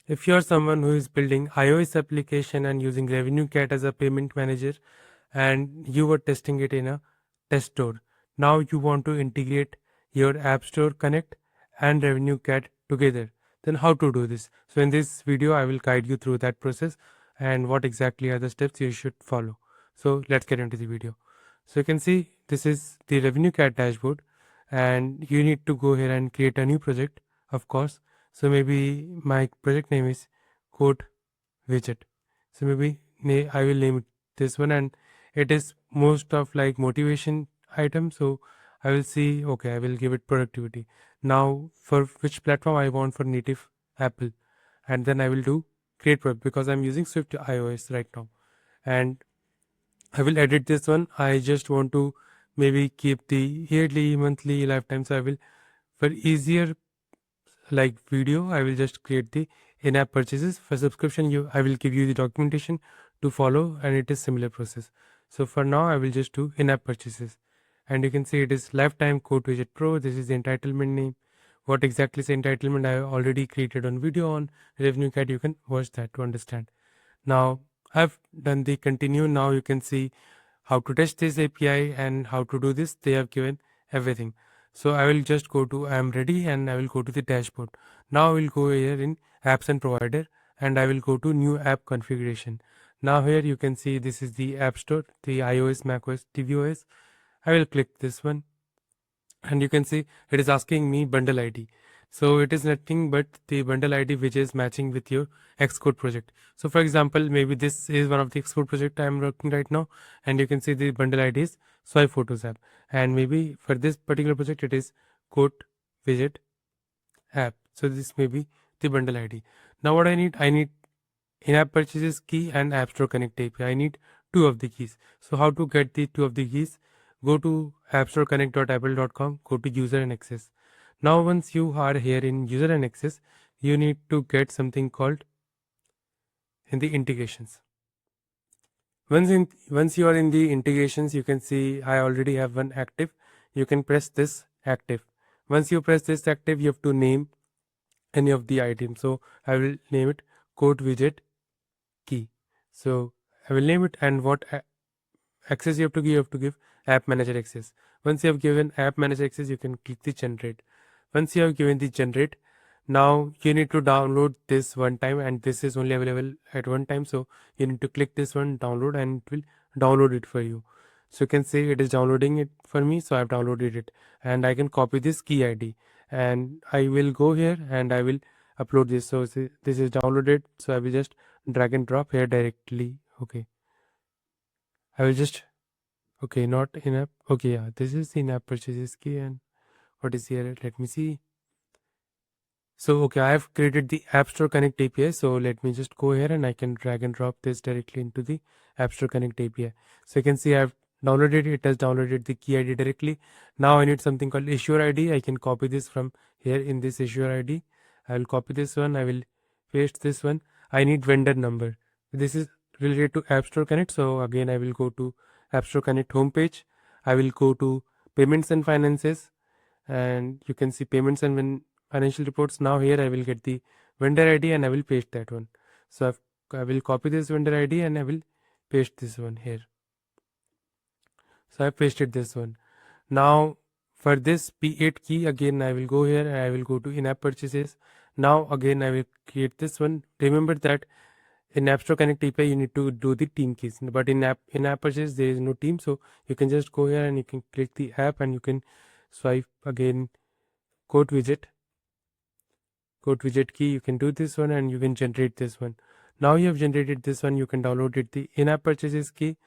If you're someone who is building iOS application and using RevenueCat as a payment manager and you were testing it in a test store, now you want to integrate your App Store Connect and RevenueCat together, then how to do this? So in this video, I will guide you through that process and what exactly are the steps you should follow. So let's get into the video. So you can see this is the RevenueCat dashboard and you need to go here and create a new project, of course. So maybe my project name is code widget. So maybe I will name it this one, and it is most of like motivation item. So I will see, okay, I will give it productivity. Now for which platform I want for native Apple, and then I will do create project because I'm using Swift iOS right now, and I will edit this one. I just want to maybe keep the yearly, monthly, lifetime. So I will, for easier like video, I will just create the in-app purchases. For subscription, I will give you the documentation to follow, and it is similar process. So for now, I will just do in-app purchases, and you can see it is lifetime code widget pro. This is the entitlement name. What exactly is entitlement? I already created on video on RevenueCat. You can watch that to understand. Now I've done the continue. Now you can see how to test this API and how to do this. They have given everything. So I will just go to I am ready and I will go to the dashboard. Now I will go here in apps and provider and I will go to new app configuration. Now here you can see this is the app store, the iOS, macOS, tvOS. I will click this one and you can see it is asking me bundle ID. So it is nothing but the bundle ID which is matching with your Xcode project. So for example, maybe this is one of the Xcode project I am working right now, and you can see the bundle ID is Swipe Photos app. And maybe for this particular project, it is Code Widget app. So this may be the bundle ID. Now what I need in-app purchases key and App Store Connect API. I need two of the keys. So how to get the two of the keys? Go to appstoreconnect.apple.com, go to user and access. Now once you are here in user and access, you need to get something called in the integrations. Once you are in the integrations, you can see I already have one active. You can press this active. Once you press this active, you have to name any of the items. So I will name it code widget key. So I will name it, and what access you have to give app manager access. Once you have given app manager access, you can click the generate. Once you have given the generate, now you need to download this one time, and this is only available at one time. So you need to click this one, download, and it will download it for you. So you can see it is downloading it for me. So I've downloaded it, and I can copy this key ID, and I will go here and I will upload this. So this is downloaded. So I will just drag and drop here directly. Okay. I will just, okay, not in-app. Okay, yeah, this is in-app purchases key, and what is here? Let me see. So, okay, I have created the App Store Connect API. So let me just go here and I can drag and drop this directly into the App Store Connect API. So you can see I've downloaded it. It has downloaded the key ID directly. Now I need something called issuer ID. I can copy this from here in this issuer ID. I will copy this one. I will paste this one. I need vendor number. This is related to App Store Connect. So again, I will go to App Store Connect homepage. I will go to payments and finances, and you can see payments and financial reports. Now here I will get the vendor ID and I will paste that one. So I will copy this vendor ID and I will paste this one here. So I pasted this one. Now for this P8 key, again I will go here and I will go to in-app purchases. Now again I will create this one. Remember that in App Store Connect API you need to do the team keys, but in app purchase there is no team. So you can just go here and you can click the app and you can swipe again code widget key. You can do this one and you can generate this one. Now you have generated this one, you can download it, the in-app purchases key.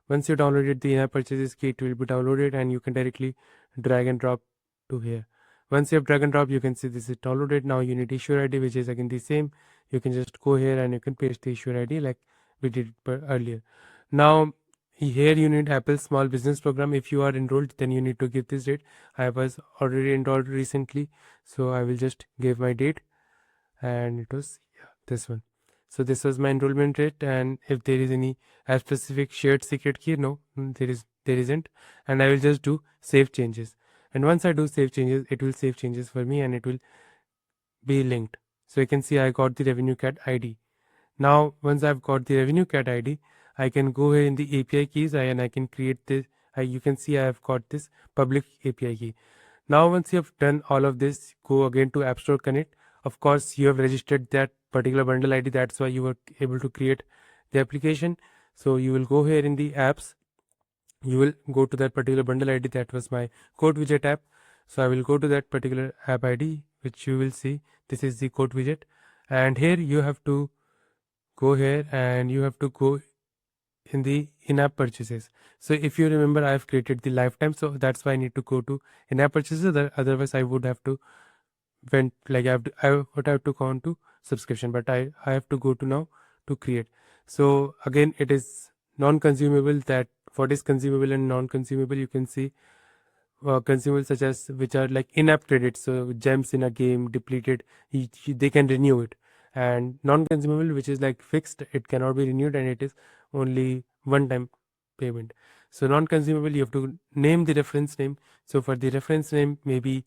Once you downloaded the in-app purchases key, it will be downloaded and you can directly drag and drop to here. Once you have drag and drop, you can see this is downloaded. Now you need issuer ID, which is again the same. You can just go here and you can paste the issuer ID like we did earlier. Now here you need Apple Small Business Program. If you are enrolled, then you need to give this date. I was already enrolled recently, so I will just give my date, and it was this one. So this was my enrollment rate, and if there is any app specific shared secret key, no, there isn't, and I will just do save changes. And once I do save changes, it will save changes for me and it will be linked. So you can see I got the RevenueCat ID. Now once I've got the RevenueCat ID, I can go here in the API keys and I can create this. You can see I have got this public API key. Now once you have done all of this, go again to App Store Connect. Of course, you have registered that particular bundle ID. That's why you were able to create the application. So you will go here in the apps. You will go to that particular bundle ID. That was my code widget app. So I will go to that particular app ID, which you will see. This is the code widget. And here you have to go here and you have to go in the in-app purchases. So if you remember, I have created the lifetime, so that's why I need to go to in-app purchases. Otherwise I would have to I would have to go on to subscription, but I have to go to now to create. So again, it is non-consumable. That what is consumable and non-consumable, you can see consumables such as which are like in-app credits, so gems in a game depleted, they can renew it. And non-consumable, which is like fixed, it cannot be renewed and it is only one-time payment. So non-consumable, you have to name the reference name. So for the reference name, maybe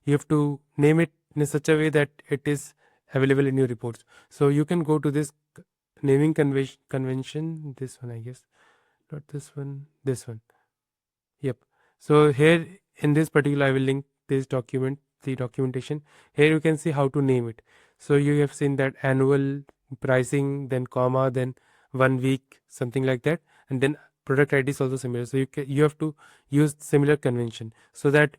you have to name it in such a way that it is available in your reports. So you can go to this naming convention, this one I guess, not this one, this one. Yep. So here in this particular, I will link this document, the documentation. Here you can see how to name it. So you have seen that annual pricing, then comma, then 1 week, something like that, and then product ID is also similar. So you have to use similar convention so that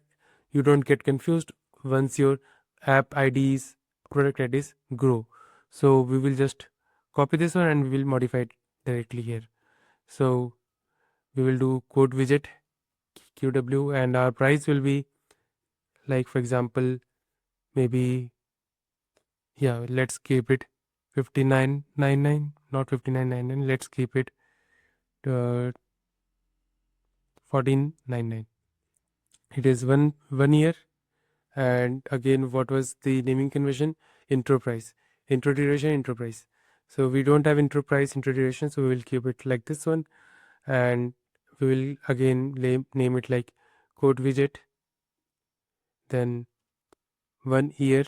you don't get confused once your app IDs, product IDs grow. So we will just copy this one and we will modify it directly here. So we will do code widget QW and our price will be like, for example, maybe, yeah, let's keep it 59.99, not 59.99, let's keep it 14.99. It is one year. And again, what was the naming convention? Intro price, intro duration, intro price. So we don't have intro price, intro duration, so we will keep it like this one. And we will again name it like code widget, then 1 year,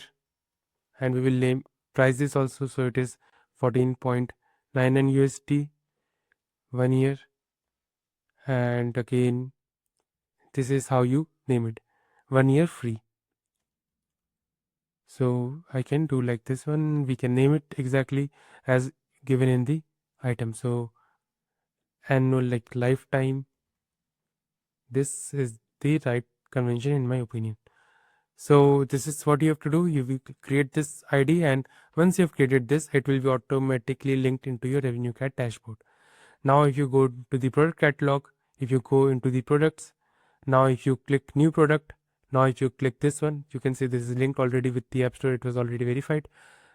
and we will name price this also, so it is 14.99 USD 1 year. And again, this is how you name it, 1 year free. So I can do like this one. We can name it exactly as given in the item. So annual, like lifetime, this is the right convention in my opinion. So this is what you have to do. You will create this ID, and once you have created this, it will be automatically linked into your RevenueCat dashboard. Now if you go to the product catalog, if you go into the products, now if you click new product, now if you click this one, you can see this is linked already with the App Store. It was already verified.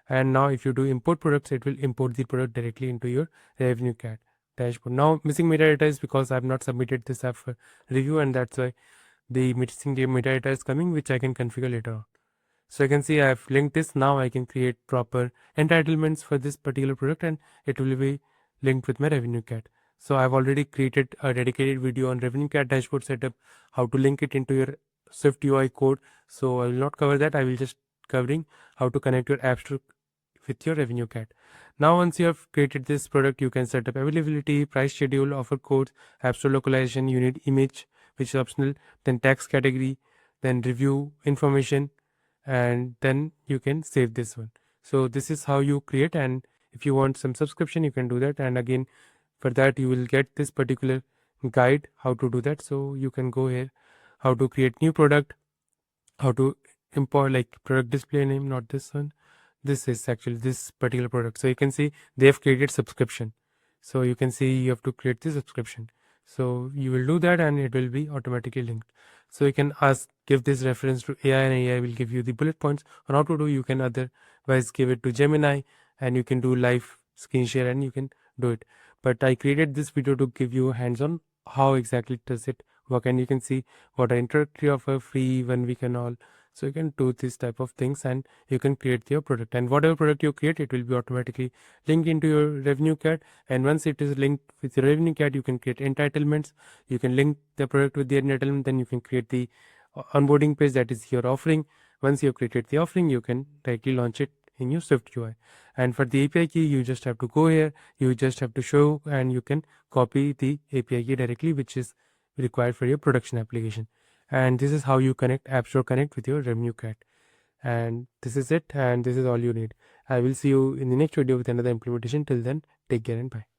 And now if you do import products, it will import the product directly into your RevenueCat dashboard. Now missing metadata is because I have not submitted this app for review, and that's why the missing metadata is coming, which I can configure later on. So you can see I have linked this. Now I can create proper entitlements for this particular product and it will be linked with my RevenueCat. So I've already created a dedicated video on RevenueCat dashboard setup, how to link it into your SwiftUI code. So I will not cover that. I will just covering how to connect your App Store with your RevenueCat. Now once you have created this product, you can set up availability, price schedule, offer codes, App Store localization, you need image, which is optional, then tax category, then review information, and then you can save this one. So this is how you create, and if you want some subscription, you can do that. And again, for that you will get this particular guide how to do that. So you can go here, how to create new product, how to import like product display name, not this one, this is actually this particular product. So you can see they have created subscription. So you can see you have to create the subscription. So you will do that and it will be automatically linked. So you can give this reference to AI and AI will give you the bullet points on how to do. You can otherwise give it to Gemini and you can do live screen share and you can do it. But I created this video to give you hands-on how exactly does it work, and you can see what are introductory offer, free, 1 week and all. So you can do this type of things and you can create your product, and whatever product you create, it will be automatically linked into your RevenueCat. And once it is linked with your RevenueCat, you can create entitlements. You can link the product with the entitlement, then you can create the onboarding page, that is your offering. Once you have created the offering, you can directly launch it in your SwiftUI. And for the API key, you just have to go here, you just have to show, and you can copy the API key directly, which is required for your production application. And this is how you connect App Store Connect with your RevenueCat. And this is it, and this is all you need. I will see you in the next video with another implementation. Till then, take care and bye.